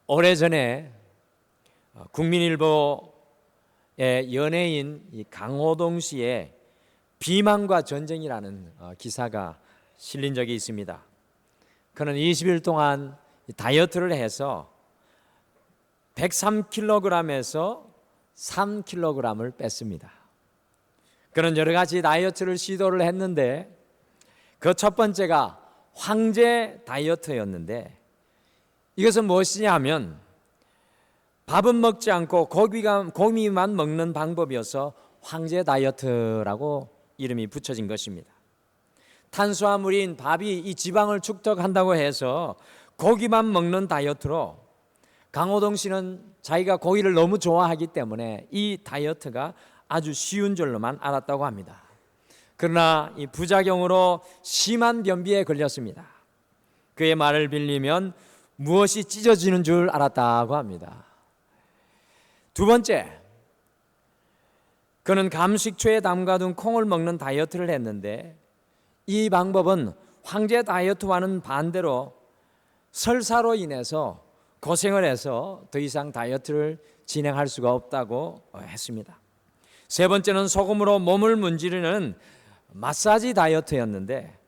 오래전에 국민일보의 연예인 강호동 씨의 비만과 전쟁이라는 기사가 실린 적이 있습니다. 그는 20일 동안 다이어트를 해서 103kg에서 3kg을 뺐습니다. 그는 여러 가지 다이어트를 시도를 했는데 그 첫 번째가 황제 다이어트였는데, 이것은 무엇이냐 하면 밥은 먹지 않고 고기만 먹는 방법이어서 황제 다이어트라고 이름이 붙여진 것입니다. 탄수화물인 밥이 이 지방을 축적한다고 해서 고기만 먹는 다이어트로, 강호동 씨는 자기가 고기를 너무 좋아하기 때문에 이 다이어트가 아주 쉬운 줄로만 알았다고 합니다. 그러나 이 부작용으로 심한 변비에 걸렸습니다. 그의 말을 빌리면 무엇이 찢어지는 줄 알았다고 합니다. 두 번째, 그는 감식초에 담가둔 콩을 먹는 다이어트를 했는데, 이 방법은 황제 다이어트와는 반대로 설사로 인해서 고생을 해서 더 이상 다이어트를 진행할 수가 없다고 했습니다. 세 번째는 소금으로 몸을 문지르는 마사지 다이어트였는데,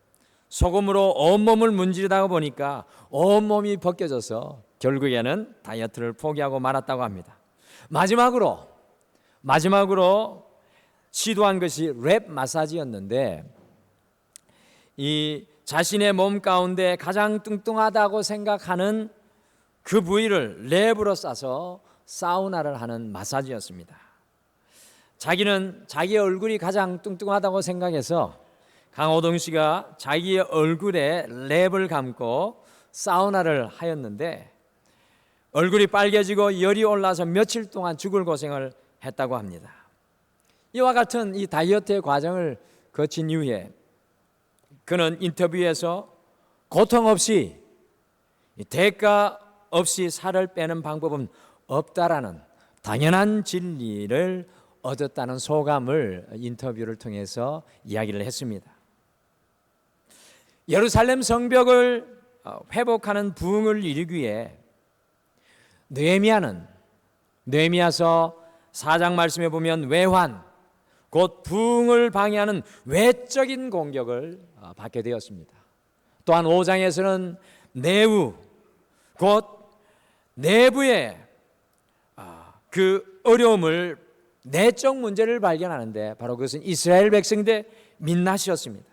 소금으로 온몸을 문지르다 보니까 온몸이 벗겨져서 결국에는 다이어트를 포기하고 말았다고 합니다. 마지막으로 시도한 것이 랩 마사지였는데, 이 자신의 몸 가운데 가장 뚱뚱하다고 생각하는 그 부위를 랩으로 싸서 사우나를 하는 마사지였습니다. 자기는 자기의 얼굴이 가장 뚱뚱하다고 생각해서 강호동 씨가 자기의 얼굴에 랩을 감고 사우나를 하였는데, 얼굴이 빨개지고 열이 올라서 며칠 동안 죽을 고생을 했다고 합니다. 이와 같은 이 다이어트의 과정을 거친 이후에 그는 인터뷰에서 고통 없이, 대가 없이 살을 빼는 방법은 없다라는 당연한 진리를 얻었다는 소감을 인터뷰를 통해서 이야기를 했습니다. 예루살렘 성벽을 회복하는 부흥을 이루기 위해 느헤미야서 4장 말씀에 보면 외환, 곧 부흥을 방해하는 외적인 공격을 받게 되었습니다. 또한 5장에서는 내후, 곧 내부의 그 어려움을, 내적 문제를 발견하는데 바로 그것은 이스라엘 백성들의 민낯이었습니다.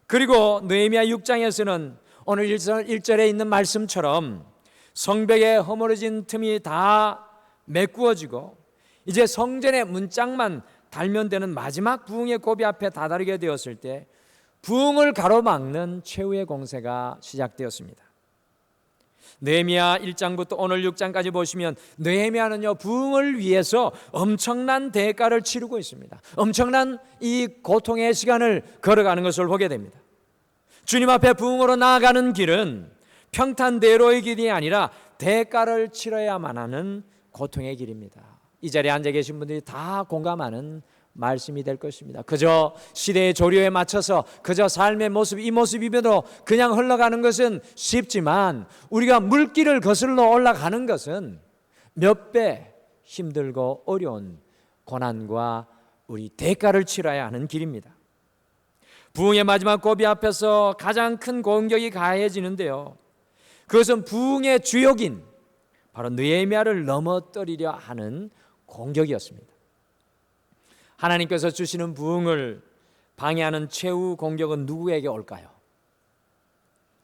그리고 느헤미야 6장에서는 오늘 1절에 있는 말씀처럼 성벽에 허물어진 틈이 다 메꾸어지고 이제 성전의 문짝만 달면 되는 마지막 부흥의 고비 앞에 다다르게 되었을 때 부흥을 가로막는 최후의 공세가 시작되었습니다. 느헤미야 1장부터 오늘 6장까지 보시면 느헤미야는요, 부흥을 위해서 엄청난 대가를 치르고 있습니다. 엄청난 이 고통의 시간을 걸어가는 것을 보게 됩니다. 주님 앞에 부흥으로 나아가는 길은 평탄대로의 길이 아니라 대가를 치러야만 하는 고통의 길입니다. 이 자리에 앉아 계신 분들이 다 공감하는 말씀이 될 것입니다. 그저 시대의 조류에 맞춰서 그저 삶의 모습, 이 모습이면도 그냥 흘러가는 것은 쉽지만 우리가 물길을 거슬러 올라가는 것은 몇 배 힘들고 어려운 고난과 우리 대가를 치러야 하는 길입니다. 부흥의 마지막 고비 앞에서 가장 큰 공격이 가해지는데요, 그것은 부흥의 주역인 바로 느헤미야를 넘어뜨리려 하는 공격이었습니다. 하나님께서 주시는 부흥을 방해하는 최후 공격은 누구에게 올까요?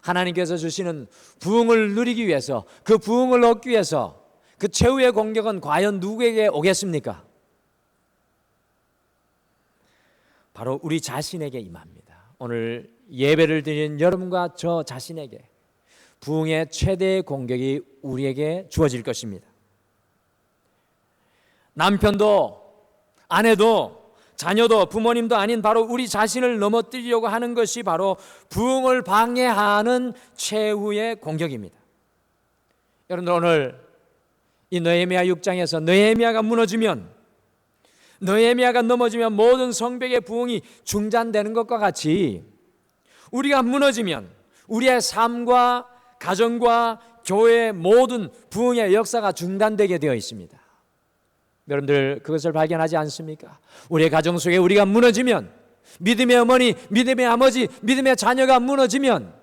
하나님께서 주시는 부흥을 누리기 위해서, 그 부흥을 얻기 위해서 그 최후의 공격은 과연 누구에게 오겠습니까? 바로 우리 자신에게 임합니다. 오늘 예배를 드리는 여러분과 저 자신에게 부흥의 최대의 공격이 우리에게 주어질 것입니다. 남편도 아내도 자녀도 부모님도 아닌 바로 우리 자신을 넘어뜨리려고 하는 것이 바로 부흥을 방해하는 최후의 공격입니다. 여러분들, 오늘 이 느헤미야 6장에서 느헤미야가 넘어지면 모든 성벽의 부흥이 중단되는 것과 같이 우리가 무너지면 우리의 삶과 가정과 교회의 모든 부흥의 역사가 중단되게 되어 있습니다. 여러분들 그것을 발견하지 않습니까? 우리의 가정 속에 우리가 무너지면, 믿음의 어머니, 믿음의 아버지, 믿음의 자녀가 무너지면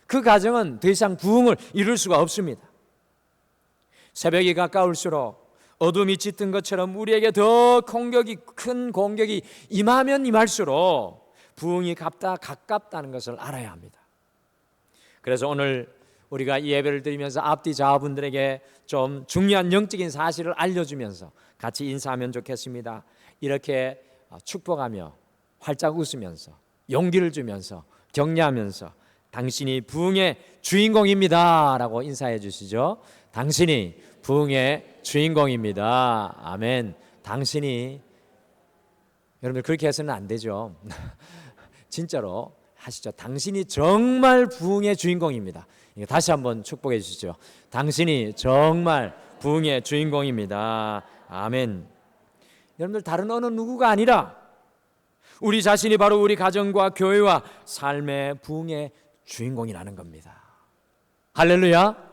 그 가정은 더 이상 부흥을 이룰 수가 없습니다. 새벽이 가까울수록 어둠이 짙은 것처럼 우리에게 더 큰 공격이 임하면 임할수록 부흥이 가깝다는 것을 알아야 합니다. 그래서 오늘 우리가 이 예배를 드리면서 앞뒤 좌우분들에게 좀 중요한 영적인 사실을 알려주면서 같이 인사하면 좋겠습니다. 이렇게 축복하며 활짝 웃으면서 용기를 주면서 격려하면서 당신이 부흥의 주인공입니다 라고 인사해 주시죠. 당신이 부흥의 주인공입니다. 아멘. 당신이, 여러분들 그렇게 해서는 안 되죠. 진짜로 하시죠. 당신이 정말 부흥의 주인공입니다. 다시 한번 축복해 주시죠. 당신이 정말 부흥의 주인공입니다. 아멘. 여러분들 다른 어느 누구가 아니라 우리 자신이 바로 우리 가정과 교회와 삶의 부흥의 주인공이라는 겁니다. 할렐루야.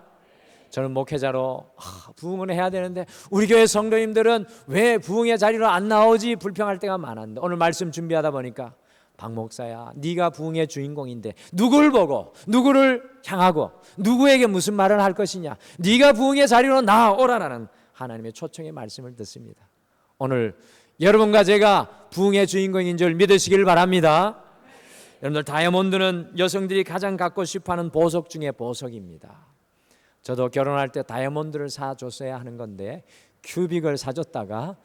저는 목회자로 부흥을 해야 되는데 우리 교회 성도님들은 왜 부흥의 자리로 안 나오지 불평할 때가 많았는데, 오늘 말씀 준비하다 보니까 박 목사야, 네가 부흥의 주인공인데 누구를 보고 누구를 향하고 누구에게 무슨 말을 할 것이냐, 네가 부흥의 자리로 나오라라는 하나님의 초청의 말씀을 듣습니다. 오늘 여러분과 제가 부흥의 주인공인 줄 믿으시길 바랍니다. 여러분들, 다이아몬드는 여성들이 가장 갖고 싶어하는 보석 중에 보석입니다. 저도 결혼할 때 다이아몬드를 사줬어야 하는 건데 큐빅을 사줬다가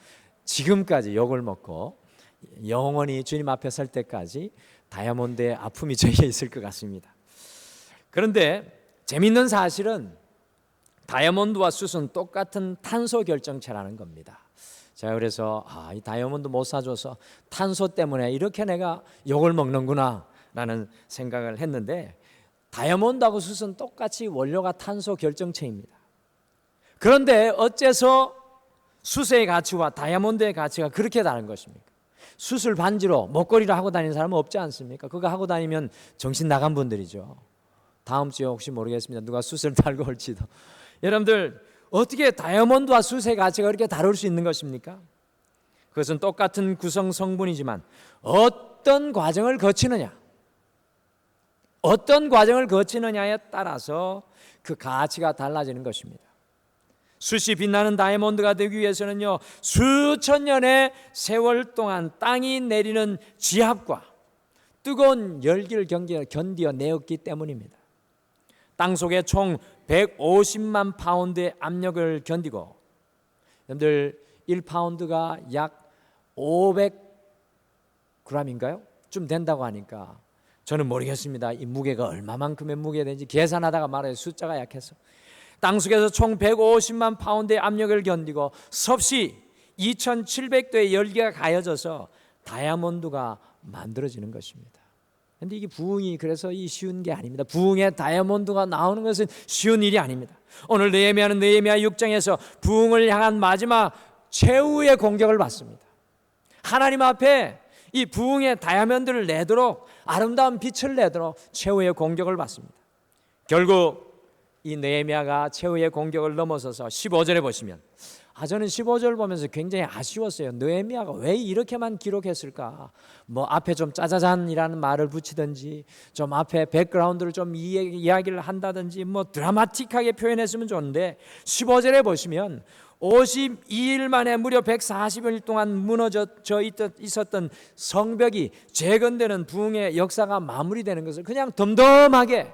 지금까지 욕을 먹고 영원히 주님 앞에 설 때까지 다이아몬드의 아픔이 저에게 있을 것 같습니다. 그런데 재밌는 사실은 다이아몬드와 숯은 똑같은 탄소 결정체라는 겁니다. 제가 그래서 이 다이아몬드 못 사줘서 탄소 때문에 이렇게 내가 욕을 먹는구나 라는 생각을 했는데, 다이아몬드하고 숯은 똑같이 원료가 탄소 결정체입니다. 그런데 어째서 숯의 가치와 다이아몬드의 가치가 그렇게 다른 것입니까? 숯을 반지로 목걸이로 하고 다니는 사람은 없지 않습니까? 그거 하고 다니면 정신 나간 분들이죠. 다음 주에 혹시 모르겠습니다. 누가 숯을 달고 올지도. 여러분들, 어떻게 다이아몬드와 숯의 가치가 그렇게 다를 수 있는 것입니까? 그것은 똑같은 구성 성분이지만 어떤 과정을 거치느냐에 따라서 그 가치가 달라지는 것입니다. 숯이 빛나는 다이아몬드가 되기 위해서는요, 수천 년의 세월 동안 땅이 내리는 지압과 뜨거운 열기를 견디어내었기 때문입니다. 땅 속에 총 150만 파운드의 압력을 견디고, 여러분들 1파운드가 약 500g인가요? 좀 된다고 하니까 저는 모르겠습니다. 이 무게가 얼마만큼의 무게가 되는지 계산하다가 말아요. 숫자가 약해서. 땅속에서 총 150만 파운드의 압력을 견디고 섭씨 2700도의 열기가 가해져서 다이아몬드가 만들어지는 것입니다. 그런데 이게 부흥이 그래서 쉬운 게 아닙니다. 부흥의 다이아몬드가 나오는 것은 쉬운 일이 아닙니다. 오늘 느헤미야는 느헤미야 6장에서 부흥을 향한 마지막 최후의 공격을 받습니다. 하나님 앞에 이 부흥의 다이아몬드를 내도록, 아름다운 빛을 내도록 최후의 공격을 받습니다. 결국 이 느헤미야가 최후의 공격을 넘어서서 15절에 보시면, 저는 15절 보면서 굉장히 아쉬웠어요. 느헤미야가 왜 이렇게만 기록했을까? 뭐 앞에 좀 짜자잔이라는 말을 붙이든지, 좀 앞에 백그라운드를 좀 이야기를 한다든지, 뭐 드라마틱하게 표현했으면 좋은데 15절에 보시면 52일 만에 무려 140일 동안 무너져 있었던 성벽이 재건되는 부흥의 역사가 마무리되는 것을 그냥 덤덤하게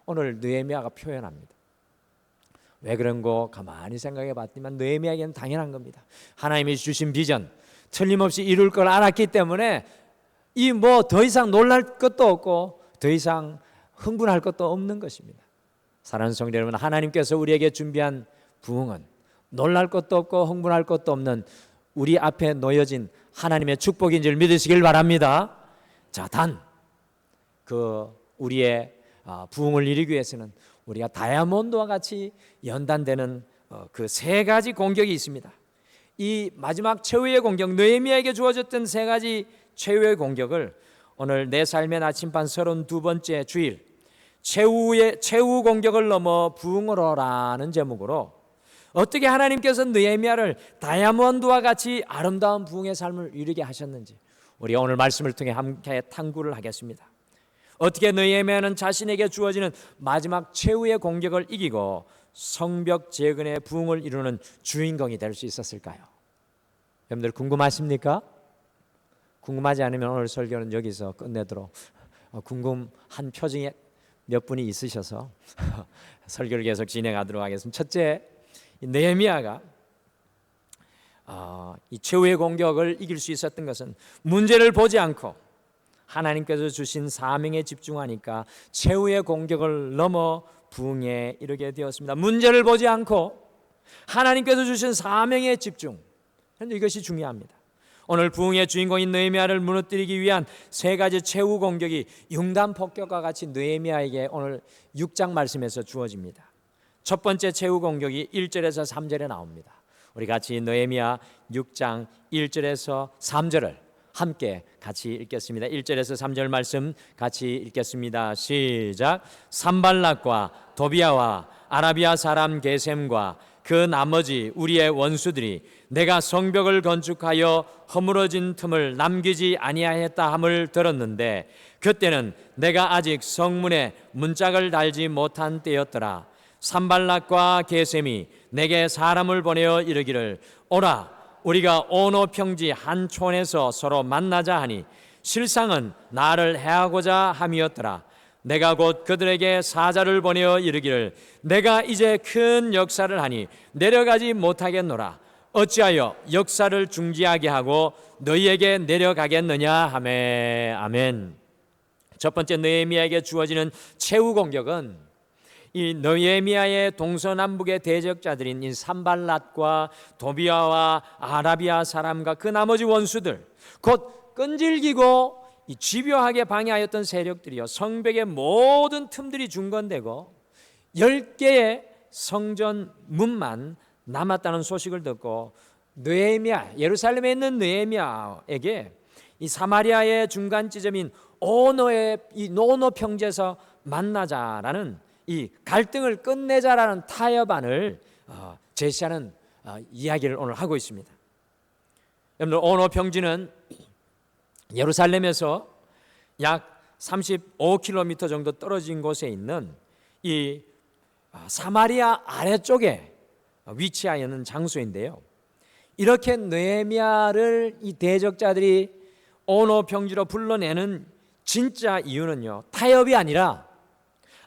오늘 느헤미야가 표현합니다. 왜 그런 거 가만히 생각해 봤더니 느헤미야에게는 당연한 겁니다. 하나님이 주신 비전 틀림없이 이룰 걸 알았기 때문에 이 뭐 더 이상 놀랄 것도 없고 더 이상 흥분할 것도 없는 것입니다. 사랑하는 성도 여러분, 하나님께서 우리에게 준비한 부흥은 놀랄 것도 없고 흥분할 것도 없는 우리 앞에 놓여진 하나님의 축복인 줄 믿으시길 바랍니다. 자, 단 우리의 부흥을 이루기 위해서는 우리가 다이아몬드와 같이 연단되는 그 세 가지 공격이 있습니다. 이 마지막 최후의 공격, 느헤미야에게 주어졌던 세 가지 최후의 공격을 오늘 내 삶의 나침반 32번째 주일 최후 공격을 넘어 부흥으로라는 제목으로 어떻게 하나님께서 느헤미야를 다이아몬드와 같이 아름다운 부흥의 삶을 이루게 하셨는지 우리 오늘 말씀을 통해 함께 탐구를 하겠습니다. 어떻게 느헤미야는 자신에게 주어지는 마지막 최후의 공격을 이기고 성벽 재건의 부흥을 이루는 주인공이 될 수 있었을까요? 여러분들 궁금하십니까? 궁금하지 않으면 오늘 설교는 여기서 끝내도록 궁금한 표정이 몇 분이 있으셔서 설교를 계속 진행하도록 하겠습니다. 첫째, 느헤미야가 이 최후의 공격을 이길 수 있었던 것은 문제를 보지 않고 하나님께서 주신 사명에 집중하니까 최후의 공격을 넘어 부흥에 이르게 되었습니다. 문제를 보지 않고 하나님께서 주신 사명에 집중, 이것이 중요합니다. 오늘 부흥의 주인공인 느헤미야를 무너뜨리기 위한 세 가지 최후 공격이 융단 폭격과 같이 느헤미야에게 오늘 6장 말씀에서 주어집니다. 첫 번째 최후 공격이 1절에서 3절에 나옵니다. 우리 같이 느헤미야 6장 1절에서 3절을 함께 같이 읽겠습니다. 1절에서 3절 말씀 같이 읽겠습니다. 시작. 산발락과 도비아와 아라비아 사람 게셈과 그 나머지 우리의 원수들이 내가 성벽을 건축하여 허물어진 틈을 남기지 아니하였다 함을 들었는데 그때는 내가 아직 성문에 문짝을 달지 못한 때였더라. 산발락과 게셈이 내게 사람을 보내어 이르기를 오라 우리가 오노 평지 한 촌에서 서로 만나자 하니 실상은 나를 해하고자 함이었더라. 내가 곧 그들에게 사자를 보내어 이르기를 내가 이제 큰 역사를 하니 내려가지 못하겠노라. 어찌하여 역사를 중지하게 하고 너희에게 내려가겠느냐 하매. 아멘. 첫 번째 느헤미야에게 주어지는 최후 공격은 이 느헤미야의 동서남북의 대적자들인 이 산발랏과 도비아와 아라비아 사람과 그 나머지 원수들, 곧 끈질기고 이 집요하게 방해하였던 세력들이요 성벽의 모든 틈들이 중건되고 10개의 성전 문만 남았다는 소식을 듣고 느헤미야, 예루살렘에 있는 느헤미야에게 이 사마리아의 중간 지점인 오노의 이 노노 평지에서 만나자라는 이 갈등을 끝내자라는 타협안을 제시하는 이야기를 오늘 하고 있습니다. 여러분들 오노 평지는 예루살렘에서 약 35km 정도 떨어진 곳에 있는 이 사마리아 아래쪽에 위치하여 있는 장소인데요. 이렇게 느헤미야를 이 대적자들이 오노 평지로 불러내는 진짜 이유는요, 타협이 아니라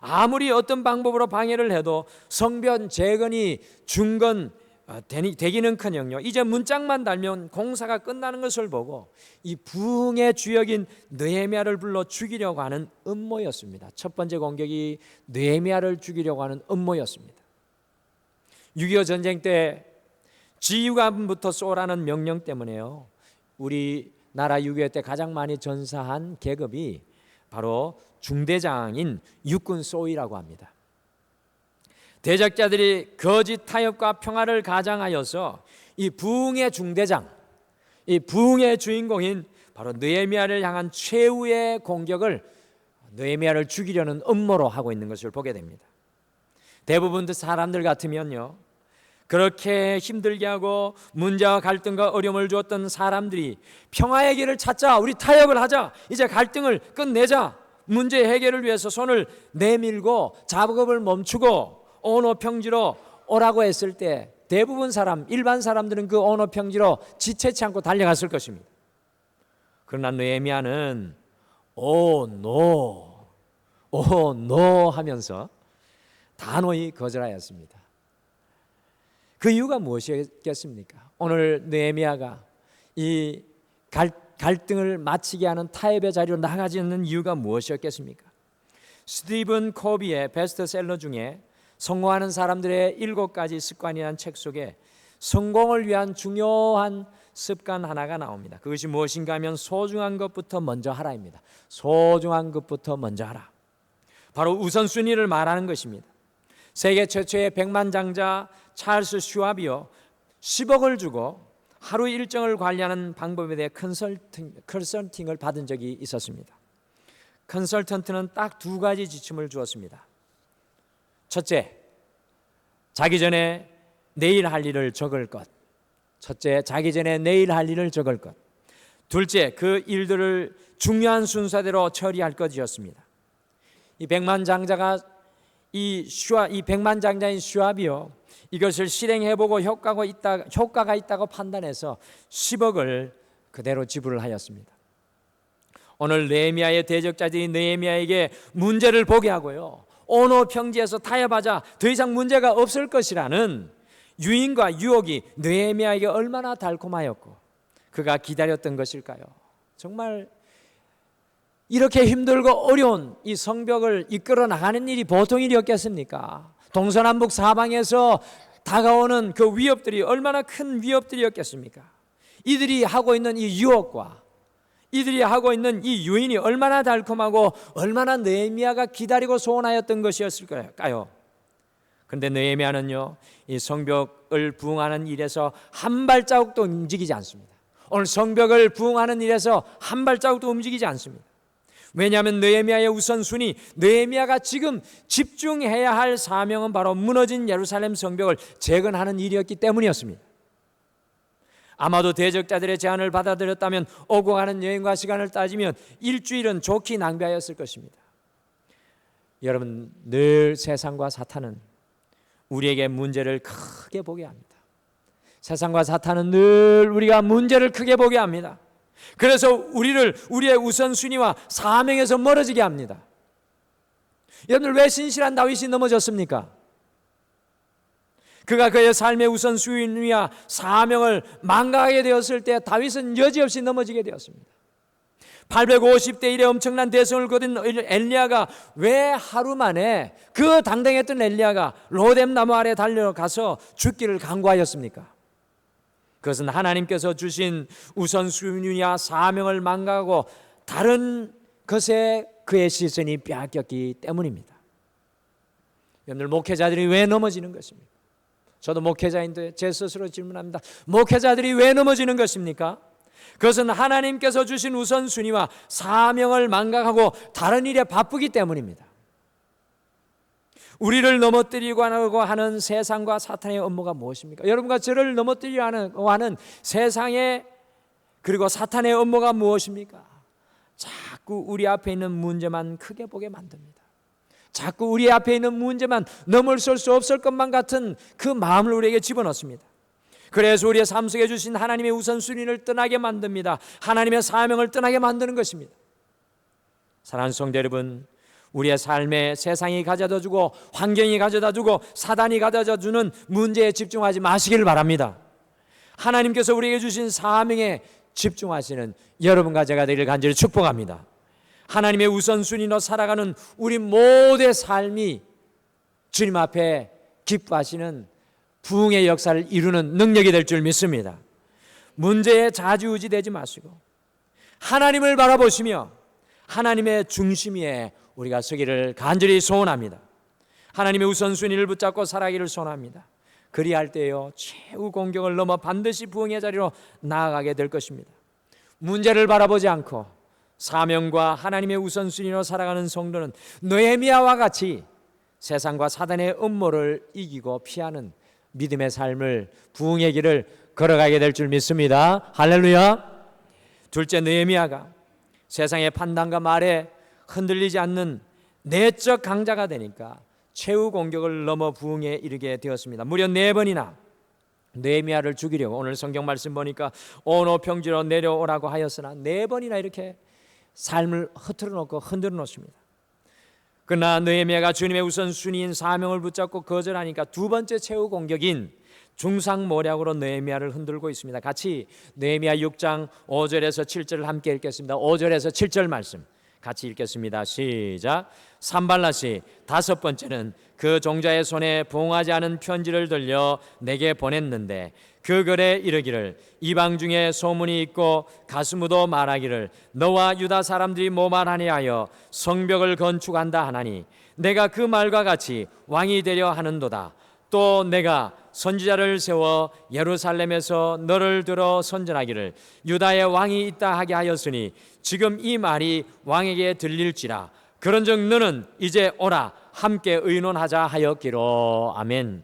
아무리 어떤 방법으로 방해를 해도 성벽 재건이 되기는커녕요 이제 문짝만 달면 공사가 끝나는 것을 보고 이 부흥의 주역인 느헤미야를 불러 죽이려고 하는 음모였습니다. 첫 번째 공격이 느헤미야를 죽이려고 하는 음모였습니다. 6.25 전쟁 때 지휘관부터 쏘라는 명령 때문에요, 우리나라 6.25 때 가장 많이 전사한 계급이 바로 중대장인 육군 소위라고 합니다. 대적자들이 거짓 타협과 평화를 가장하여서 이 부흥의 중대장, 이 부흥의 주인공인 바로 느헤미야를 향한 최후의 공격을 느헤미야를 죽이려는 음모로 하고 있는 것을 보게 됩니다. 대부분 사람들 같으면요, 그렇게 힘들게 하고 문제와 갈등과 어려움을 주었던 사람들이 평화의 길을 찾자, 우리 타협을 하자, 이제 갈등을 끝내자, 문제 해결을 위해서 손을 내밀고 작업을 멈추고 오노 평지로 오라고 했을 때 대부분 일반 사람들은 그 오노 평지로 지체치 않고 달려갔을 것입니다. 그러나 느헤미야는 오 노 하면서 단호히 거절하였습니다. 그 이유가 무엇이겠습니까? 오늘 느헤미야가 이 갈등을 마치게 하는 타협의 자리로 나가지 않는 이유가 무엇이었겠습니까? 스티븐 코비의 베스트셀러 중에 성공하는 사람들의 7가지 습관이라는 책 속에 성공을 위한 중요한 습관 하나가 나옵니다. 그것이 무엇인가 하면 소중한 것부터 먼저 하라입니다. 소중한 것부터 먼저 하라. 바로 우선순위를 말하는 것입니다. 세계 최초의 백만장자 찰스 슈왑이요 10억을 주고 하루 일정을 관리하는 방법에 대해 컨설팅을 받은 적이 있었습니다. 컨설턴트는 딱 두 가지 지침을 주었습니다. 첫째, 자기 전에 내일 할 일을 적을 것. 첫째, 자기 전에 내일 할 일을 적을 것. 둘째, 그 일들을 중요한 순서대로 처리할 것이었습니다. 이 백만장자가 이 백만장자인 슈압이요, 이것을 실행해보고 효과가 있다고 판단해서 10억을 그대로 지불을 하였습니다. 오늘 느헤미야의 대적자들이 느헤미야에게 문제를 보게 하고요, 오노 평지에서 타협하자 더 이상 문제가 없을 것이라는 유인과 유혹이 느헤미야에게 얼마나 달콤하였고 그가 기다렸던 것일까요? 정말 이렇게 힘들고 어려운 이 성벽을 이끌어 나가는 일이 보통 일이었겠습니까? 동서남북 사방에서 다가오는 그 위협들이 얼마나 큰 위협들이었겠습니까? 이들이 하고 있는 이 유혹과 이들이 하고 있는 이 유인이 얼마나 달콤하고 얼마나 느헤미야가 기다리고 소원하였던 것이었을까요? 그런데 느헤미야는요, 이 성벽을 부흥하는 일에서 한 발자국도 움직이지 않습니다. 오늘 성벽을 부흥하는 일에서 한 발자국도 움직이지 않습니다. 왜냐하면 느헤미야의 우선순위, 느헤미야가 지금 집중해야 할 사명은 바로 무너진 예루살렘 성벽을 재건하는 일이었기 때문이었습니다. 아마도 대적자들의 제안을 받아들였다면 오고 가는 여행과 시간을 따지면 일주일은 좋게 낭비하였을 것입니다. 여러분, 늘 세상과 사탄은 우리에게 문제를 크게 보게 합니다. 세상과 사탄은 늘 우리가 문제를 크게 보게 합니다. 그래서 우리의 우선순위와 사명에서 멀어지게 합니다. 여러분들, 왜 신실한 다윗이 넘어졌습니까? 그가 그의 삶의 우선순위와 사명을 망각하게 되었을 때 다윗은 여지없이 넘어지게 되었습니다. 850대 1의 엄청난 대성을 거둔 엘리야가 왜 하루 만에, 그 당당했던 엘리야가 로뎀 나무 아래 달려가서 죽기를 간구하였습니까? 그것은 하나님께서 주신 우선순위와 사명을 망각하고 다른 것에 그의 시선이 빼앗겼기 때문입니다. 여러분들, 목회자들이 왜 넘어지는 것입니까? 저도 목회자인데 제 스스로 질문합니다. 목회자들이 왜 넘어지는 것입니까? 그것은 하나님께서 주신 우선순위와 사명을 망각하고 다른 일에 바쁘기 때문입니다. 우리를 넘어뜨리려고 하는 세상과 사탄의 업무가 무엇입니까? 여러분과 저를 넘어뜨리려고 하는 세상의 그리고 사탄의 업무가 무엇입니까? 자꾸 우리 앞에 있는 문제만 크게 보게 만듭니다. 자꾸 우리 앞에 있는 문제만 넘어설 수 없을 것만 같은 그 마음을 우리에게 집어넣습니다. 그래서 우리의 삶 속에 주신 하나님의 우선순위를 떠나게 만듭니다. 하나님의 사명을 떠나게 만드는 것입니다. 사랑하는 성도 여러분, 우리의 삶에 세상이 가져다주고 환경이 가져다주고 사단이 가져다주는 문제에 집중하지 마시기를 바랍니다. 하나님께서 우리에게 주신 사명에 집중하시는 여러분과 제가 되기를 간절히 축복합니다. 하나님의 우선순위로 살아가는 우리 모두의 삶이 주님 앞에 기뻐하시는 부흥의 역사를 이루는 능력이 될 줄 믿습니다. 문제에 좌지우지되지 마시고 하나님을 바라보시며 하나님의 중심 위에 우리가 서기를 간절히 소원합니다. 하나님의 우선순위를 붙잡고 살아가기를 소원합니다. 그리할 때요, 최후 공경을 넘어 반드시 부흥의 자리로 나아가게 될 것입니다. 문제를 바라보지 않고 사명과 하나님의 우선순위로 살아가는 성도는 느헤미야와 같이 세상과 사단의 음모를 이기고 피하는 믿음의 삶을, 부흥의 길을 걸어가게 될 줄 믿습니다. 할렐루야. 둘째, 느헤미야가 세상의 판단과 말에 흔들리지 않는 내적 강자가 되니까 최후 공격을 넘어 부흥에 이르게 되었습니다. 무려 4번이나 느헤미야를 죽이려고, 오늘 성경 말씀 보니까 오노 평지로 내려오라고 하였으나 4번이나 이렇게 삶을 흐트러 놓고 흔들어 놓습니다. 그러나 느헤미야가 주님의 우선순위인 사명을 붙잡고 거절하니까 두 번째 최후 공격인 중상모략으로 느헤미야를 흔들고 있습니다. 같이 느헤미야 6장 5절에서 7절을 함께 읽겠습니다. 5절에서 7절 말씀 같이 읽겠습니다. 시작. 산발랏이 다섯 번째는 그 종자의 손에 부응하지 않은 편지를 들려 내게 보냈는데 그 글에 이르기를 이방 중에 소문이 있고 가스무도 말하기를 너와 유다 사람들이 모말하니하여 성벽을 건축한다 하나니 내가 그 말과 같이 왕이 되려 하는도다. 또 내가 선지자를 세워 예루살렘에서 너를 들어 선전하기를 유다의 왕이 있다 하게 하였으니 지금 이 말이 왕에게 들릴지라. 그런즉 너는 이제 오라 함께 의논하자 하였기로. 아멘.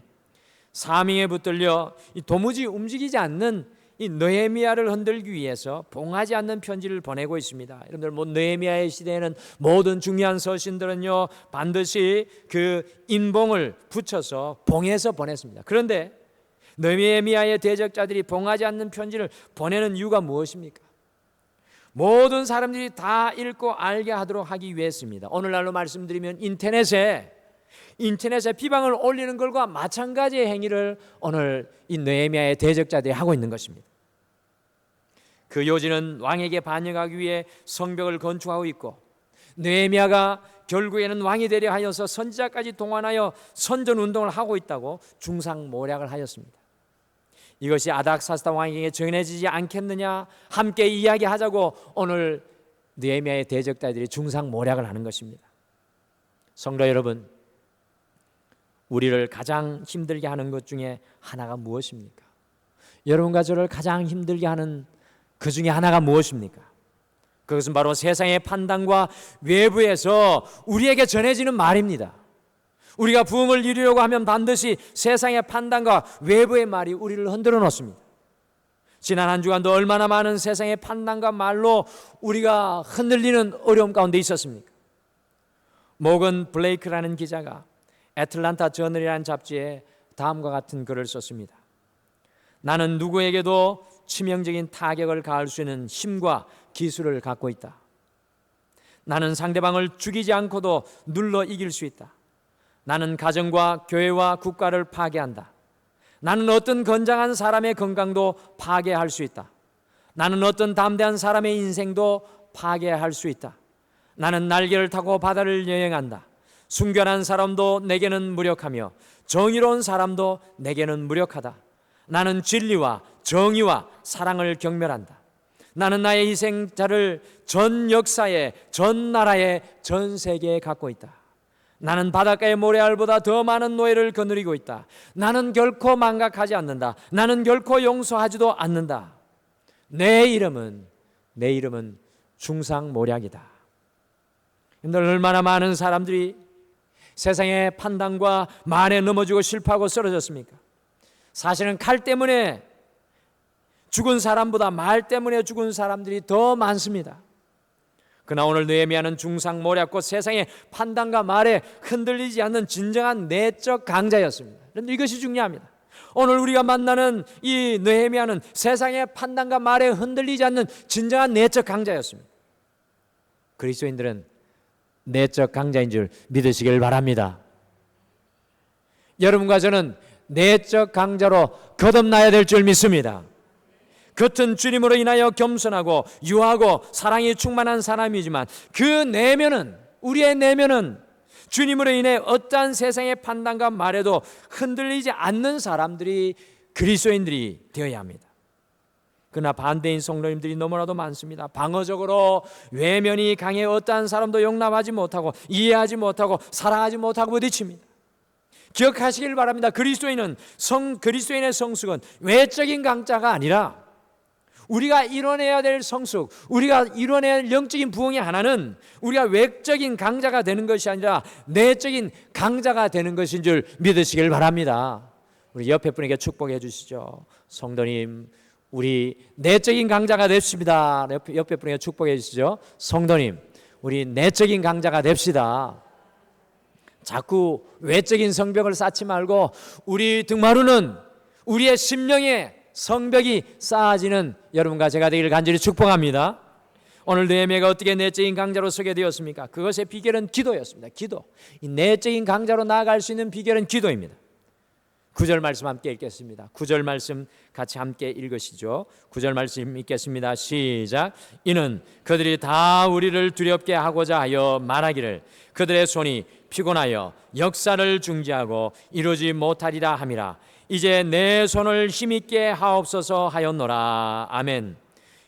사명에 붙들려 도무지 움직이지 않는 이 느헤미야를 흔들기 위해서 봉하지 않는 편지를 보내고 있습니다. 여러분들 느헤미야의 시대에는 모든 중요한 서신들은요 반드시 그 인봉을 붙여서 봉해서 보냈습니다. 그런데 느헤미야의 대적자들이 봉하지 않는 편지를 보내는 이유가 무엇입니까? 모든 사람들이 다 읽고 알게 하도록 하기 위해서입니다. 오늘날로 말씀드리면 인터넷에 비방을 올리는 것과 마찬가지의 행위를 오늘 이 느헤미야의 대적자들이 하고 있는 것입니다. 그 요지는 왕에게 반역하기 위해 성벽을 건축하고 있고, 느헤미야가 결국에는 왕이 되려 하여서 선지자까지 동원하여 선전운동을 하고 있다고 중상모략을 하였습니다. 이것이 아닥사스다 왕에게 전해지지 않겠느냐, 함께 이야기하자고 오늘 느헤미야의 대적자들이 중상모략을 하는 것입니다. 성도 여러분, 우리를 가장 힘들게 하는 것 중에 하나가 무엇입니까? 여러분과 저를 가장 힘들게 하는 그 중에 하나가 무엇입니까? 그것은 바로 세상의 판단과 외부에서 우리에게 전해지는 말입니다. 우리가 부흥을 이루려고 하면 반드시 세상의 판단과 외부의 말이 우리를 흔들어 놓습니다. 지난 한 주간도 얼마나 많은 세상의 판단과 말로 우리가 흔들리는 어려움 가운데 있었습니까? 모건 블레이크라는 기자가 애틀란타 저널이라는 잡지에 다음과 같은 글을 썼습니다. 나는 누구에게도 치명적인 타격을 가할 수 있는 힘과 기술을 갖고 있다. 나는 상대방을 죽이지 않고도 눌러 이길 수 있다. 나는 가정과 교회와 국가를 파괴한다. 나는 어떤 건장한 사람의 건강도 파괴할 수 있다. 나는 어떤 담대한 사람의 인생도 파괴할 수 있다. 나는 날개를 타고 바다를 여행한다. 순결한 사람도 내게는 무력하며 정의로운 사람도 내게는 무력하다. 나는 진리와 정의와 사랑을 경멸한다. 나는 나의 희생자를 전 역사에, 전 나라에, 전 세계에 갖고 있다. 나는 바닷가의 모래알보다 더 많은 노예를 거느리고 있다. 나는 결코 망각하지 않는다. 나는 결코 용서하지도 않는다. 내 이름은 중상모략이다. 얼마나 많은 사람들이 세상의 판단과 말에 넘어지고 실패하고 쓰러졌습니까? 사실은 칼 때문에 죽은 사람보다 말 때문에 죽은 사람들이 더 많습니다. 그러나 오늘 느헤미야는 중상모략 곧 세상의 판단과 말에 흔들리지 않는 진정한 내적 강자였습니다. 그런데 이것이 중요합니다. 오늘 우리가 만나는 이 느헤미야는 세상의 판단과 말에 흔들리지 않는 진정한 내적 강자였습니다. 그리스도인들은 내적 강자인 줄 믿으시길 바랍니다. 여러분과 저는 내적 강자로 거듭나야 될 줄 믿습니다. 겉은 주님으로 인하여 겸손하고 유하고 사랑이 충만한 사람이지만 그 내면은, 우리의 내면은 주님으로 인해 어떠한 세상의 판단과 말에도 흔들리지 않는 사람들이, 그리스도인들이 되어야 합니다. 그러나 반대인 성도님들이 너무나도 많습니다. 방어적으로 외면이 강해 어떠한 사람도 용납하지 못하고 이해하지 못하고 사랑하지 못하고 부딪힙니다. 기억하시길 바랍니다. 그리스도인의 성숙은 외적인 강자가 아니라 우리가 이뤄내야 될 성숙, 우리가 이뤄내야 할 영적인 부흥의 하나는 우리가 외적인 강자가 되는 것이 아니라 내적인 강자가 되는 것인 줄 믿으시길 바랍니다. 우리 옆에 분에게 축복해 주시죠. 성도님, 우리 내적인 강자가 됩시다. 옆에 분에게 축복해 주시죠. 성도님, 우리 내적인 강자가 됩시다. 자꾸 외적인 성벽을 쌓지 말고 우리 등마루는 우리의 심령에 성벽이 쌓아지는 여러분과 제가 되기를 간절히 축복합니다. 오늘 느헤미야가 어떻게 내적인 강자로 서게 되었습니까? 그것의 비결은 기도였습니다. 기도. 이 내적인 강자로 나아갈 수 있는 비결은 기도입니다. 9절 말씀 함께 읽겠습니다. 9절 말씀 같이 함께 읽으시죠. 9절 말씀 읽겠습니다. 시작. 이는 그들이 다 우리를 두렵게 하고자 하여 말하기를 그들의 손이 피곤하여 역사를 중지하고 이루지 못하리라 함이라. 이제 내 손을 힘있게 하옵소서 하였노라. 아멘.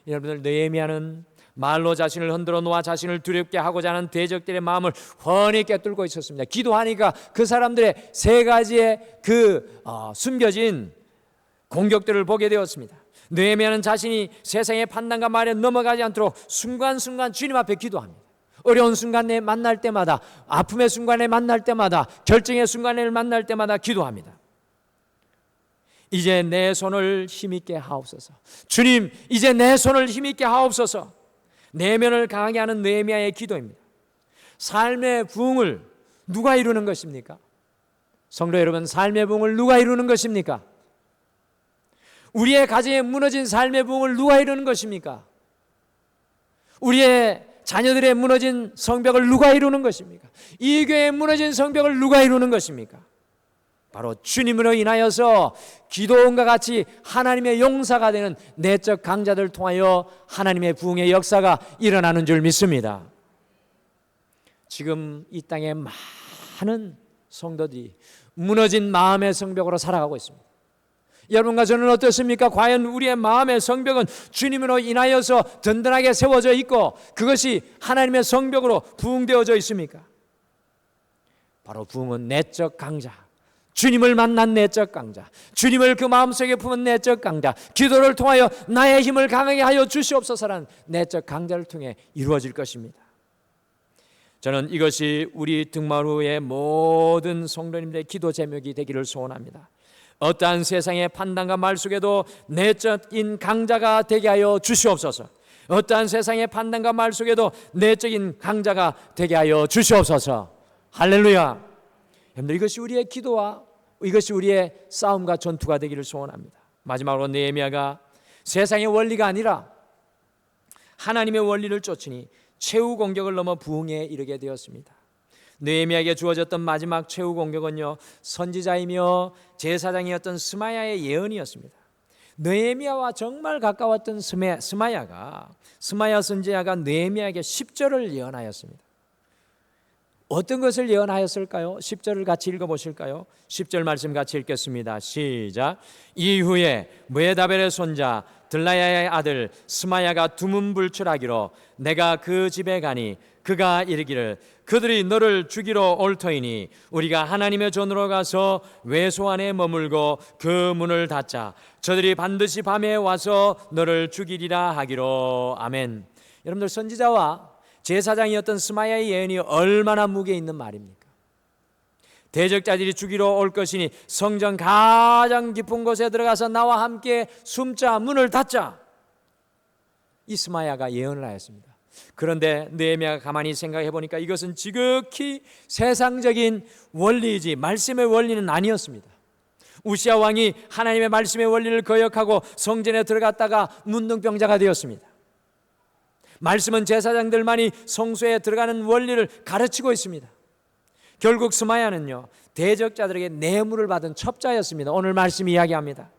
여러분들, 느헤미야는 말로 자신을 흔들어 놓아 자신을 두렵게 하고자 하는 대적들의 마음을 훤히 꿰뚫고 있었습니다. 기도하니까 그 사람들의 세 가지의 숨겨진 공격들을 보게 되었습니다. 느헤미야는 자신이 세상의 판단과 말에 넘어가지 않도록 순간순간 주님 앞에 기도합니다. 어려운 순간에 만날 때마다, 아픔의 순간에 만날 때마다, 결정의 순간을 만날 때마다 기도합니다. 이제 내 손을 힘있게 하옵소서. 주님, 이제 내 손을 힘있게 하옵소서. 내면을 강하게 하는 느헤미야의 기도입니다. 삶의 부흥을 누가 이루는 것입니까? 성도 여러분, 삶의 부흥을 누가 이루는 것입니까? 우리의 가정에 무너진 삶의 부흥을 누가 이루는 것입니까? 우리의 자녀들의 무너진 성벽을 누가 이루는 것입니까? 이 교회의 무너진 성벽을 누가 이루는 것입니까? 바로 주님으로 인하여서 기도원과 같이 하나님의 용사가 되는 내적 강자들을 통하여 하나님의 부흥의 역사가 일어나는 줄 믿습니다. 지금 이 땅에 많은 성도들이 무너진 마음의 성벽으로 살아가고 있습니다. 여러분과 저는 어떻습니까? 과연 우리의 마음의 성벽은 주님으로 인하여서 든든하게 세워져 있고 그것이 하나님의 성벽으로 부흥되어져 있습니까? 바로 부흥은 내적 강자, 주님을 만난 내적 강자, 주님을 그 마음속에 품은 내적 강자, 기도를 통하여 나의 힘을 강하게 하여 주시옵소서라는 내적 강자를 통해 이루어질 것입니다. 저는 이것이 우리 등마루의 모든 성도님들의 기도 제목이 되기를 소원합니다. 어떠한 세상의 판단과 말 속에도 내적인 강자가 되게 하여 주시옵소서. 어떠한 세상의 판단과 말 속에도 내적인 강자가 되게 하여 주시옵소서. 할렐루야. 여러분들, 이것이 우리의 기도와 이것이 우리의 싸움과 전투가 되기를 소원합니다. 마지막으로 느헤미야가 세상의 원리가 아니라 하나님의 원리를 쫓으니 최후 공격을 넘어 부흥에 이르게 되었습니다. 느헤미야에게 주어졌던 마지막 최후 공격은요, 선지자이며 제사장이었던 스마야의 예언이었습니다. 느헤미야와 정말 가까웠던 스마야 선지자가 느헤미야에게 10절을 예언하였습니다. 어떤 것을 예언하였을까요? 10절을 같이 읽어보실까요? 10절 말씀 같이 읽겠습니다. 시작. 이후에 무에다벨의 손자 들라야의 아들 스마야가 두문불출하기로 내가 그 집에 가니 그가 이르기를 그들이 너를 죽이러 올 터이니 우리가 하나님의 전으로 가서 외소 안에 머물고 그 문을 닫자. 저들이 반드시 밤에 와서 너를 죽이리라 하기로. 아멘. 여러분들, 선지자와 제사장이었던 스마야의 예언이 얼마나 무게 있는 말입니까? 대적자들이 죽이러 올 것이니 성전 가장 깊은 곳에 들어가서 나와 함께 숨자, 문을 닫자. 이 스마야가 예언을 하였습니다. 그런데 느헤미야가 가만히 생각해 보니까 이것은 지극히 세상적인 원리이지 말씀의 원리는 아니었습니다. 우시야 왕이 하나님의 말씀의 원리를 거역하고 성전에 들어갔다가 문둥병자가 되었습니다. 말씀은 제사장들만이 성소에 들어가는 원리를 가르치고 있습니다. 결국 스마야는요, 대적자들에게 뇌물을 받은 첩자였습니다. 오늘 말씀이 이야기합니다.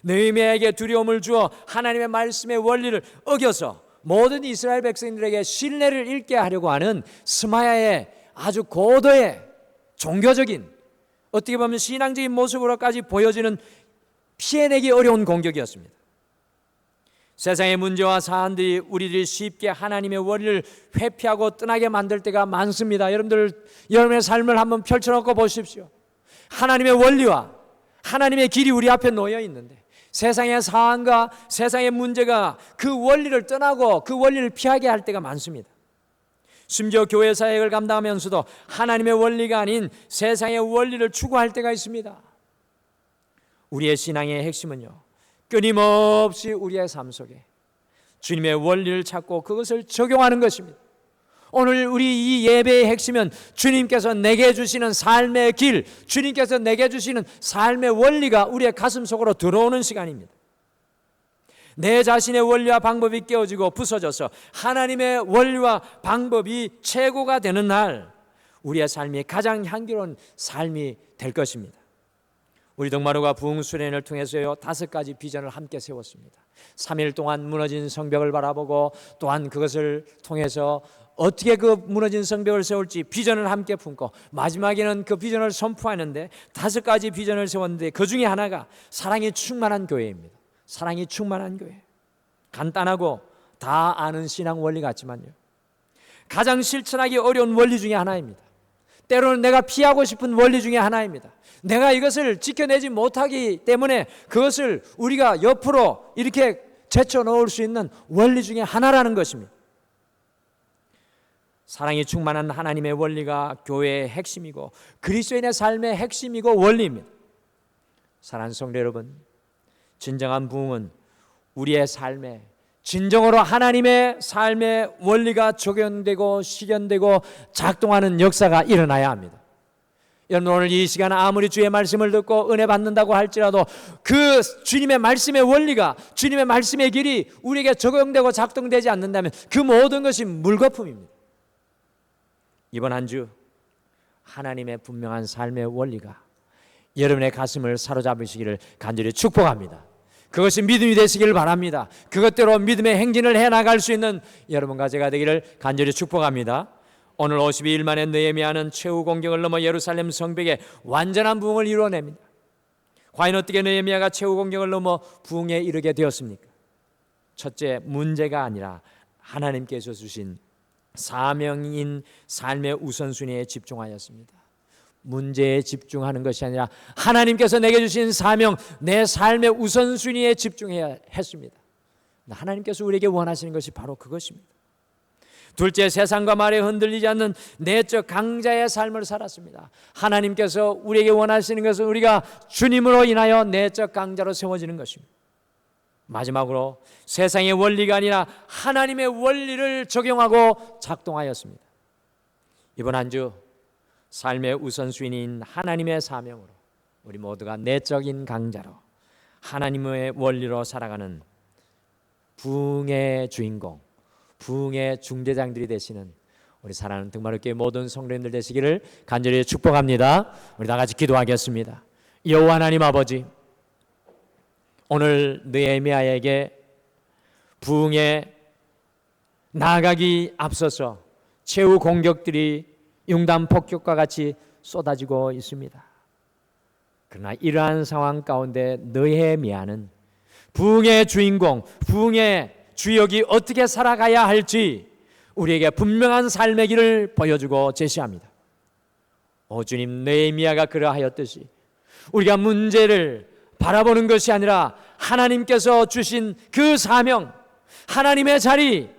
느헤미야에게 두려움을 주어 하나님의 말씀의 원리를 어겨서 모든 이스라엘 백성들에게 신뢰를 잃게 하려고 하는 스마야의 아주 고도의 종교적인, 어떻게 보면 신앙적인 모습으로까지 보여지는 피해내기 어려운 공격이었습니다. 세상의 문제와 사안들이 우리들이 쉽게 하나님의 원리를 회피하고 떠나게 만들 때가 많습니다. 여러분의 삶을 한번 펼쳐놓고 보십시오. 하나님의 원리와 하나님의 길이 우리 앞에 놓여 있는데 세상의 사안과 세상의 문제가 그 원리를 떠나고 그 원리를 피하게 할 때가 많습니다. 심지어 교회 사역을 감당하면서도 하나님의 원리가 아닌 세상의 원리를 추구할 때가 있습니다. 우리의 신앙의 핵심은요, 끊임없이 우리의 삶 속에 주님의 원리를 찾고 그것을 적용하는 것입니다. 오늘 우리 이 예배의 핵심은 주님께서 내게 주시는 삶의 길, 주님께서 내게 주시는 삶의 원리가 우리의 가슴 속으로 들어오는 시간입니다. 내 자신의 원리와 방법이 깨어지고 부서져서 하나님의 원리와 방법이 최고가 되는 날, 우리의 삶이 가장 향기로운 삶이 될 것입니다. 우리 동마루가 부흥 수련을 통해서요, 5가지 비전을 함께 세웠습니다. 3일 동안 무너진 성벽을 바라보고 또한 그것을 통해서 어떻게 그 무너진 성벽을 세울지 비전을 함께 품고 마지막에는 그 비전을 선포하는데 5가지 비전을 세웠는데 그 중에 하나가 사랑이 충만한 교회입니다. 사랑이 충만한 교회. 간단하고 다 아는 신앙 원리 같지만요, 가장 실천하기 어려운 원리 중에 하나입니다. 때로는 내가 피하고 싶은 원리 중에 하나입니다. 내가 이것을 지켜내지 못하기 때문에 그것을 우리가 옆으로 이렇게 제쳐 넣을 수 있는 원리 중에 하나라는 것입니다. 사랑이 충만한 하나님의 원리가 교회의 핵심이고 그리스도인의 삶의 핵심이고 원리입니다. 사랑하는 성도 여러분, 진정한 부흥은 우리의 삶에 진정으로 하나님의 삶의 원리가 적용되고 실현되고 작동하는 역사가 일어나야 합니다. 여러분, 오늘 이 시간 아무리 주의 말씀을 듣고 은혜 받는다고 할지라도 그 주님의 말씀의 원리가, 주님의 말씀의 길이 우리에게 적용되고 작동되지 않는다면 그 모든 것이 물거품입니다. 이번 한 주 하나님의 분명한 삶의 원리가 여러분의 가슴을 사로잡으시기를 간절히 축복합니다. 그것이 믿음이 되시기를 바랍니다. 그것대로 믿음의 행진을 해나갈 수 있는 여러분과 제가 되기를 간절히 축복합니다. 오늘 52일 만에 느헤미야는 최후 공격을 넘어 예루살렘 성벽에 완전한 부흥을 이루어냅니다. 과연 어떻게 느헤미야가 최후 공격을 넘어 부흥에 이르게 되었습니까? 첫째, 문제가 아니라 하나님께서 주신 사명인 삶의 우선순위에 집중하였습니다. 문제에 집중하는 것이 아니라 하나님께서 내게 주신 사명, 내 삶의 우선순위에 집중해야 했습니다. 하나님께서 우리에게 원하시는 것이 바로 그것입니다. 둘째, 세상과 말에 흔들리지 않는 내적 강자의 삶을 살았습니다. 하나님께서 우리에게 원하시는 것은 우리가 주님으로 인하여 내적 강자로 세워지는 것입니다. 마지막으로 세상의 원리가 아니라 하나님의 원리를 적용하고 작동하였습니다. 이번 한 주 삶의 우선순위인 하나님의 사명으로 우리 모두가 내적인 강자로 하나님의 원리로 살아가는 부흥의 주인공, 부흥의 중재장들이 되시는 우리 사랑하는 등마루교회 모든 성도님들 되시기를 간절히 축복합니다. 우리 다 같이 기도하겠습니다. 여호와 하나님 아버지, 오늘 느헤미야에게 부흥에 나아가기 앞서서 최후 공격들이 융단 폭격과 같이 쏟아지고 있습니다. 그러나 이러한 상황 가운데 느헤미야는 부흥의 주인공, 부흥의 주역이 어떻게 살아가야 할지 우리에게 분명한 삶의 길을 보여주고 제시합니다. 오 주님, 느헤미야가 그러하였듯이 우리가 문제를 바라보는 것이 아니라 하나님께서 주신 그 사명, 하나님의 자리,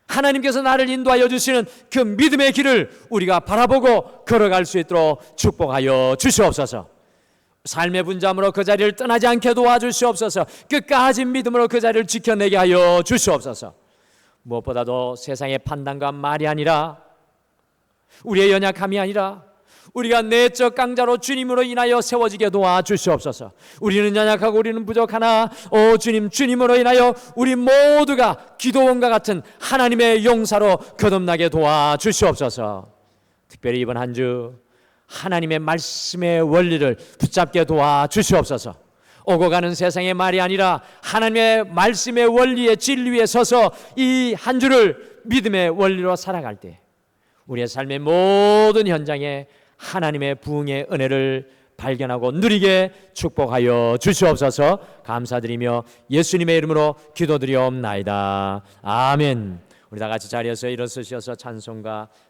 하나님께서 나를 인도하여 주시는 그 믿음의 길을 우리가 바라보고 걸어갈 수 있도록 축복하여 주시옵소서. 삶의 분잠으로 그 자리를 떠나지 않게 도와주시옵소서. 끝까지 믿음으로 그 자리를 지켜내게 하여 주시옵소서. 무엇보다도 세상의 판단과 말이 아니라, 우리의 연약함이 아니라 우리가 내적 강자로 주님으로 인하여 세워지게 도와주시옵소서. 우리는 연약하고 우리는 부족하나 오 주님, 주님으로 인하여 우리 모두가 기도원과 같은 하나님의 용사로 거듭나게 도와주시옵소서. 특별히 이번 한 주 하나님의 말씀의 원리를 붙잡게 도와주시옵소서. 오고 가는 세상의 말이 아니라 하나님의 말씀의 원리의 진리에 서서 이 한 주를 믿음의 원리로 살아갈 때 우리의 삶의 모든 현장에 하나님의 부흥의 은혜를 발견하고 누리게 축복하여 주시옵소서. 감사드리며 예수님의 이름으로 기도드리옵나이다. 아멘. 우리 다 같이 자리에서 일어서셔서 찬송가